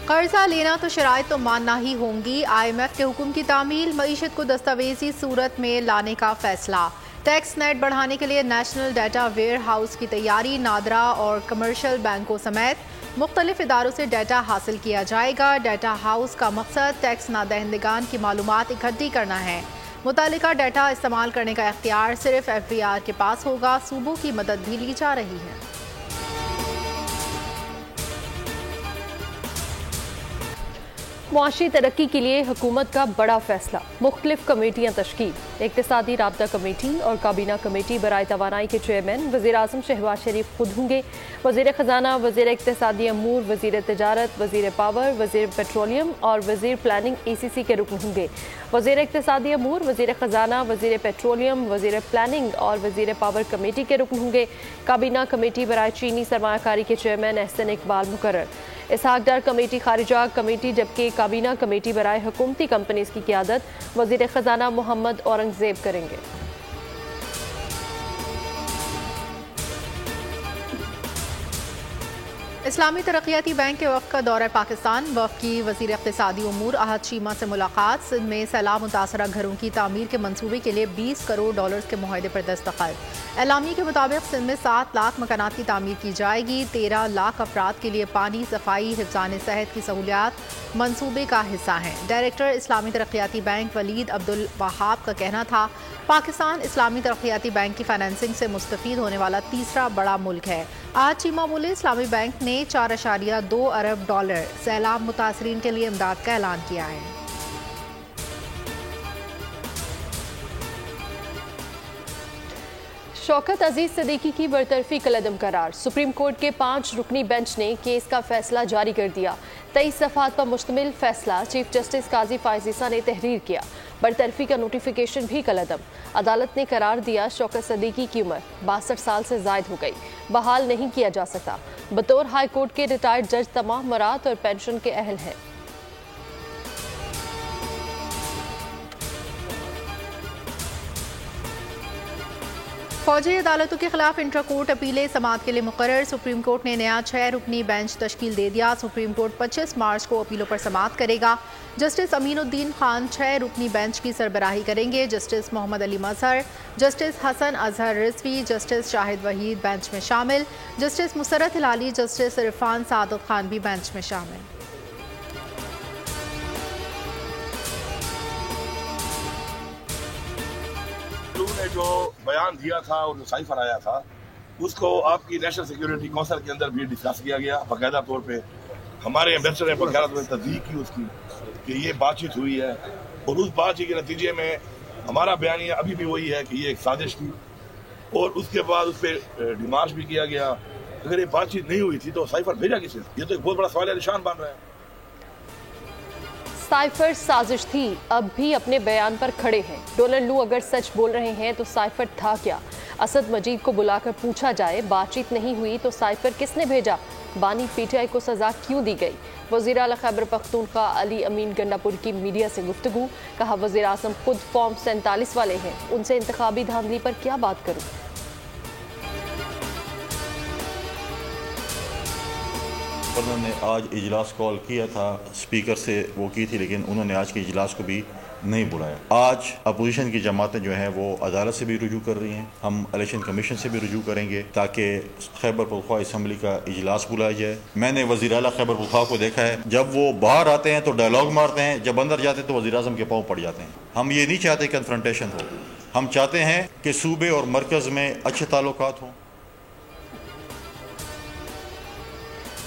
कर्जा लेना तो शराइत तो मानना ही होंगी। IMF के हुक्म की तामील, मईशत को दस्तावेजी सूरत में लाने का फैसला। टैक्स नेट बढ़ाने के लिए नेशनल डाटा वेयर हाउस की तैयारी। नादरा और कमर्शियल बैंकों समेत मुख्तलिफ इदारों से डाटा हासिल किया जाएगा। डाटा हाउस का मकसद टैक्स नादहिंदगान की मालूमात इकट्ठी करना है। मुतालिका डाटा इस्तेमाल करने का इख्तियार सिर्फ FBR के पास होगा। सूबों की मदद भी ली जा रही है। मुआशी तरक्की के लिए हुकूमत का बड़ा फैसला, मुख्तलिफ कमेटियाँ तश्कील। इक्तिसादी राब्ता कमेटी और काबीना कमेटी बराए तवानाई के चेयरमैन वज़ीर आज़म शहबाज शरीफ खुद होंगे। वज़ीर ख़जाना, वज़ीर इक्तिसादी अमूर, वज़ीर तिजारत, वज़ीर पावर, वज़ीर पेट्रोलियम और वज़ीर प्लानिंग ECC के रुकन होंगे। वज़ीर इक्तिसादी अमूर, वज़ीर ख़जाना, वज़ीर पेट्रोलियम, वज़ीर प्लानिंग और वज़ीर पावर कमेटी के रुकन होंगे। काबीना कमेटी बराए चीनी सरमायाकारी के चेयरमैन एहसन इकबाल मुकर्रर। इसहाक डार कमेटी खारिजा कमेटी, जबकि काबीना कमेटी बराए हुकूमती कंपनीज की क़ियादत वज़ीर ख़जाना मोहम्मद औरंगज़ेब करेंगे। इस्लामी तरक्याती बैंक के वफ़द का दौरा पाकिस्तान। वफ़द की वज़ीर इक़्तिसादी उमूर अहद शीमा से मुलाकात। सिंध में सैलाब मुतासरा घरों की तामीर के मंसूबे के लिए $20 करोड़ के मुआहदे पर दस्तखत। एलामी के मुताबिक सिंध में 7 लाख मकानात की तामीर की जाएगी। 13 लाख अफराद के लिए पानी, सफाई, हिफ्ज़ान सेहत की सहूलियात मंसूबे का हिस्सा हैं। डायरेक्टर इस्लामी तरक्याती बैंक वलीद अब्दुल वहाब का कहना था, पाकिस्तान इस्लामी तरक्याती बैंक की फाइनेंसिंग से मुस्तफ़ीद होने वाला तीसरा बड़ा मुल्क है। आज चीमा बोले, इस्लामी बैंक ने $4.2 अरब सैलाब मुतासरीन के लिए इमदाद का ऐलान किया है। शौकत अजीज सिद्दीकी की बरतरफी कलदम करार। सुप्रीम कोर्ट के 5 रुकनी बेंच ने केस का फैसला जारी कर दिया। 23 सफ़ात पर मुश्तमिल फैसला चीफ जस्टिस काजी फायज़ ईसा ने तहरीर किया। बरतरफी का नोटिफिकेशन भी कलदम। अदालत ने करार दिया, शौकत सिद्दीकी की उम्र 62 साल से जायद हो गई, बहाल नहीं किया जा सकता। बतौर हाई कोर्ट के रिटायर्ड जज तमाम मरात और पेंशन के अहल हैं। फौजी अदालतों के खिलाफ इंट्रा कोर्ट अपीलें समाअत के लिए मुकर्रर। सुप्रीम कोर्ट ने नया 6 रुकनी बेंच तश्कील दे दिया। सुप्रीम कोर्ट 25 मार्च को अपीलों पर समाअत करेगा। जस्टिस अमीनुद्दीन खान 6 रुकनी बेंच की सरबराही करेंगे। Justice Mohammad Ali Mazhar, justice Hasan Azhar Rizvi, justice Shahid Waheed bench में शामिल। जस्टिस मुसरत हिलाली, जस्टिस इरफान सादत खान भी बेंच में शामिल। ने जो बयान दिया था और जो साइफर आया था, उसको आपकी नेशनल सिक्योरिटी काउंसिल के अंदर भी डिस्कस किया गया। बाकायदा तौर पे हमारे एम्बेसडर ने बाकायदा तौर पर तस्दीक की उसकी कि ये बातचीत हुई है, और उस बातचीत के नतीजे में हमारा बयानिया अभी भी वही है कि ये एक साजिश थी, और उसके बाद उस पर डिमार्च भी किया गया। अगर ये बातचीत नहीं हुई थी तो साइफर भेजा किसे? ये तो एक बहुत बड़ा सवाल निशान बन रहा है। साइफर साजिश थी, अब भी अपने बयान पर खड़े हैं। डोनाल्ड लू अगर सच बोल रहे हैं तो साइफर था क्या? असद मजीद को बुलाकर पूछा जाए, बातचीत नहीं हुई तो साइफर किसने भेजा? बानी PTI को सजा क्यों दी गई? वज़ीर आला खैबर पख्तूनख्वा अली अमीन गंडापुर की मीडिया से गुफ्तगू, कहा वज़ीर आज़म खुद फॉर्म 47 वाले हैं, उनसे इंतखाबी धांधली पर क्या बात करूं? उन्होंने आज इजलास कॉल किया था, स्पीकर से वो की थी, लेकिन उन्होंने आज के इजलास को भी नहीं बुलाया। आज अपोजिशन की जमातें जो हैं वो अदालत से भी रुजू कर रही हैं, हम इलेक्शन कमीशन से भी रुजू करेंगे ताकि खैबर पख्तूनख्वा असम्बली का इजलास बुलाया जाए। मैंने वज़ीर आला खैबर पख्तूनख्वा को देखा है, जब वो बाहर आते हैं तो डायलॉग मारते हैं, जब अंदर जाते हैं तो वज़ीर आज़म के पाँव पड़ जाते हैं। हम ये नहीं चाहते कन्फ्रंटेशन हो, हम चाहते हैं कि सूबे और मरकज़ में अच्छे ताल्लुकात हों।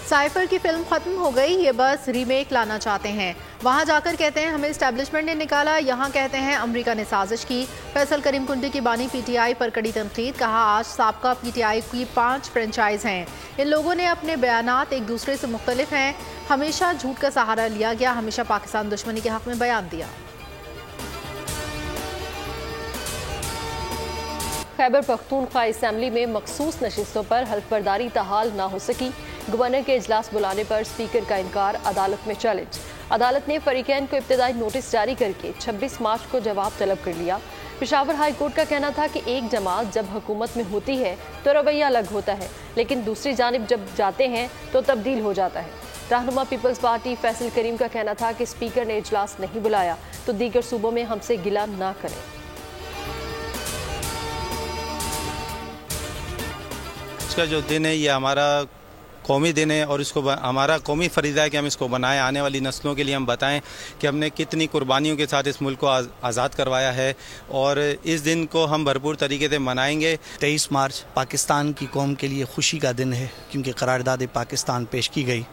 साइफर की फिल्म खत्म हो गई, ये बस रीमेक लाना चाहते हैं। वहां जाकर कहते हैं हमें एस्टैब्लिशमेंट ने निकाला, यहाँ कहते हैं अमेरिका ने साजिश की। फैसल करीम कुंडी की बानी PTI पर कड़ी तनकीद, कहा आज साबका PTI की 5 फ्रेंचाइज हैं। इन लोगों ने अपने बयानात एक दूसरे से मुख्तलिफ हैं। हमेशा झूठ का सहारा लिया गया, हमेशा पाकिस्तान दुश्मनी के हक में बयान दिया। खैबर पख्तूनख्वा असम्बली में मखसूस नशिस्तों पर हल्फबर्दारी तहाल ना हो सकी। गवर्नर के इजलास बुलाने पर स्पीकर का इनकार, अदालत में चैलेंज। अदालत ने फरीकैन को इब्तदाई नोटिस जारी करके 26 मार्च को जवाब तलब कर लिया। पेशावर हाई कोर्ट का कहना था कि एक जमात जब हुकूमत में होती है तो रवैया अलग होता है, लेकिन दूसरी जानिब जब जाते हैं तो तब्दील हो जाता है। रहनुमा पीपल्स पार्टी फैसल करीम का कहना था कि स्पीकर ने इजलास नहीं बुलाया तो दीगर सूबों में हमसे गिला ना करें। इसका जो दिन है ये हमारा कौमी दिन है और इसको हमारा कौमी फरीज़ा है कि हम इसको बनाएं, आने वाली नस्लों के लिए हम बताएं कि हमने कितनी कुर्बानियों के साथ इस मुल्क को आज़ाद करवाया है और इस दिन को हम भरपूर तरीके से मनाएंगे। 23 मार्च पाकिस्तान की कौम के लिए खुशी का दिन है क्योंकि करारदाद पाकिस्तान पेश की गई।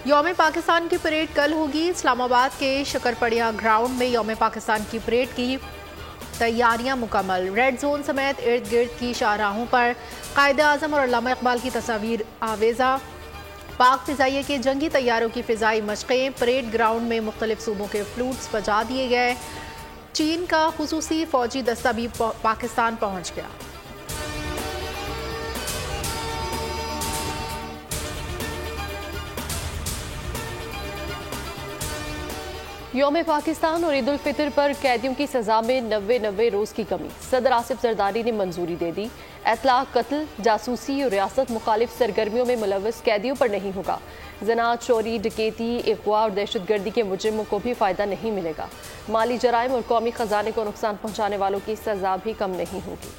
यौम पाकिस्तान की परेड कल होगी। इस्लामाबाद के शकरपड़िया ग्राउंड में यौम पाकिस्तान की परेड की तैयारियां मुकम्मल। रेड जोन समेत इर्द गिर्द की शाहराहों पर कायदे आज़म और अल्लामा इकबाल की तस्वीर आवेजा। पाक फ़िज़ाइया के जंगी तैयारों की फ़िज़ाई मशक़ें। परेड ग्राउंड में मुख्तलिफ सूबों के फ्लूट्स बजा दिए गए। चीन का खुसूसी फ़ौजी दस्ता भी पाकिस्तान पहुँच गया। यौम पाकिस्तान और ईद उल फितर पर कैदियों की सजा में 90 रोज़ की कमी। सदर आसिफ जरदारी ने मंजूरी दे दी। इतलाक़ कत्ल, जासूसी और रियासत मुखालिफ सरगर्मियों में मुलव्वस कैदियों पर नहीं होगा। जना, चोरी, डकैती, अगवा और दहशत गर्दी के मुजरिमों को भी फ़ायदा नहीं मिलेगा। माली जराइम और कौमी ख़जाने को नुकसान पहुँचाने वालों की सजा भी कम नहीं होगी।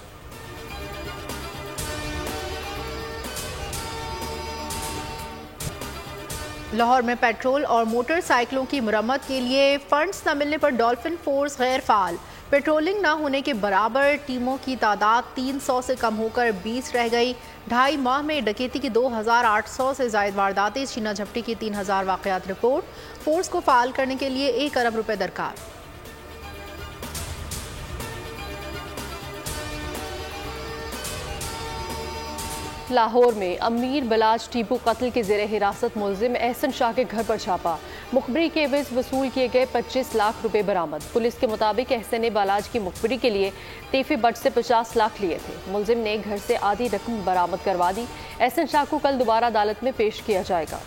लाहौर में पेट्रोल और मोटरसाइकिलों की मरम्मत के लिए फंड्स न मिलने पर डॉल्फिन फोर्स गैर फाल। पेट्रोलिंग न होने के बराबर टीमों की तादाद 300 से कम होकर 20 रह गई। 2.5 माह में डकैती की 2800 से ज़ायद वारदातें। छीना झपटी की 3000 वाक़यात रिपोर्ट। फोर्स को फाल करने के लिए 1 अरब रुपए दरकार। लाहौर में अमीर बलाज टीपू कत्ल के ज़ेरे हिरासत मुलजिम एहसन शाह के घर पर छापा। मुखबरी के एवज वसूल किए गए 25 लाख रुपए बरामद। पुलिस के मुताबिक एहसन ने बालाज की मुखबरी के लिए तीफी बट से 50 लाख लिए थे। मुलजिम ने घर से आधी रकम बरामद करवा दी। एहसन शाह को कल दोबारा अदालत में पेश किया जाएगा।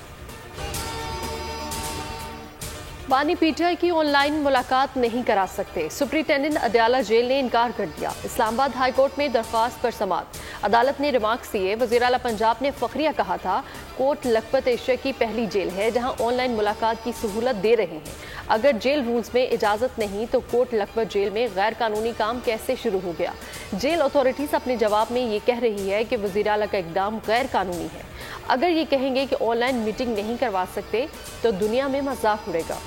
बानी पीटीआई की ऑनलाइन मुलाकात नहीं करा सकते। सुप्रिंटेंडेंट अदयाला जेल ने इनकार कर दिया। इस्लामाबाद हाई कोर्ट में दरख्वास्त पर समाअत। अदालत ने रिमार्क्स दिए। वज़ीर आला पंजाब ने फ़खरिया कहा था कोर्ट लखपत एशिया की पहली जेल है जहां ऑनलाइन मुलाकात की सहूलत दे रहे हैं। अगर जेल रूल्स में इजाज़त नहीं तो कोर्ट लखपत जेल में गैर कानूनी काम कैसे शुरू हो गया। जेल अथॉरिटीज़ अपने जवाब में ये कह रही है कि वज़ीर आला का इक़दाम गैर कानूनी है। अगर ये कहेंगे कि ऑनलाइन मीटिंग नहीं करवा सकते तो दुनिया में मजाक उड़ेगा।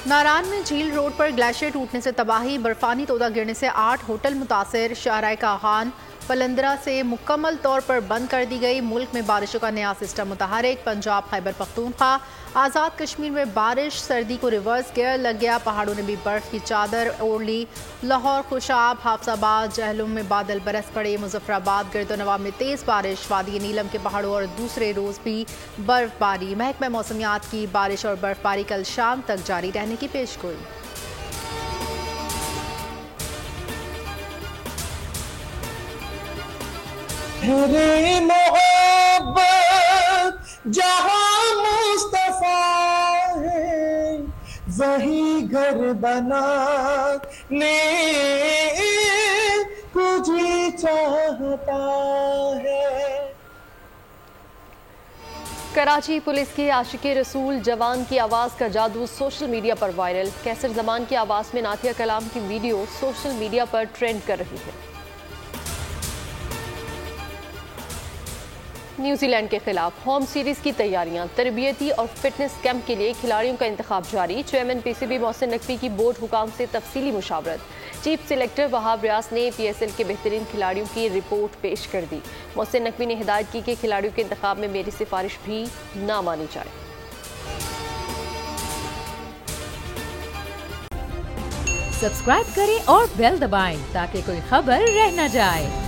नारान में झील रोड पर ग्लेशियर टूटने से तबाही। बर्फानी तोदा गिरने से 8 होटल मुतासिर। शाहराह कागान पलंदरा से मुकम्मल तौर पर बंद कर दी गई। मुल्क में बारिशों का नया सिस्टम मुतहरिक। पंजाब, खैबर पख्तूनख्वा, आज़ाद कश्मीर में बारिश। सर्दी को रिवर्स गियर लग गया। पहाड़ों ने भी बर्फ की चादर ओढ़ ली। लाहौर, खुशाब, हाफसाबाद, जहलुम में बादल बरस पड़े। मुजफ्फराबाद, गिरदोनवा में तेज़ बारिश। वादी नीलम के पहाड़ों और दूसरे रोज़ भी बर्फबारी। महकमा मौसमियात की बारिश और बर्फबारी कल शाम तक जारी रहने की पेशगोई। मेरी मोहब्बत जहां मुस्तफा है वही घर बनाने कुछ चाहता है। कराची पुलिस के आशिक़े रसूल जवान की आवाज़ का जादू सोशल मीडिया पर वायरल। कैसर जमान की आवाज़ में नातिया कलाम की वीडियो सोशल मीडिया पर ट्रेंड कर रही है। न्यूजीलैंड के खिलाफ होम सीरीज की तैयारियां। तरबियती और फिटनेस कैंप के लिए खिलाड़ियों का इंतखाब जारी। चेयरमैन पीसीबी मोहसिन नकवी की बोर्ड हुकाम से तफसीली मुशावरत। चीफ सिलेक्टर वहाब रियाज ने पीएसएल के बेहतरीन खिलाड़ियों की रिपोर्ट पेश कर दी। मोहसिन नकवी ने हिदायत की कि खिलाड़ियों के इंतखाब में मेरी सिफारिश भी ना मानी जाए। सब्सक्राइब करें और बेल दबाएं ताकि कोई खबर रह न जाए।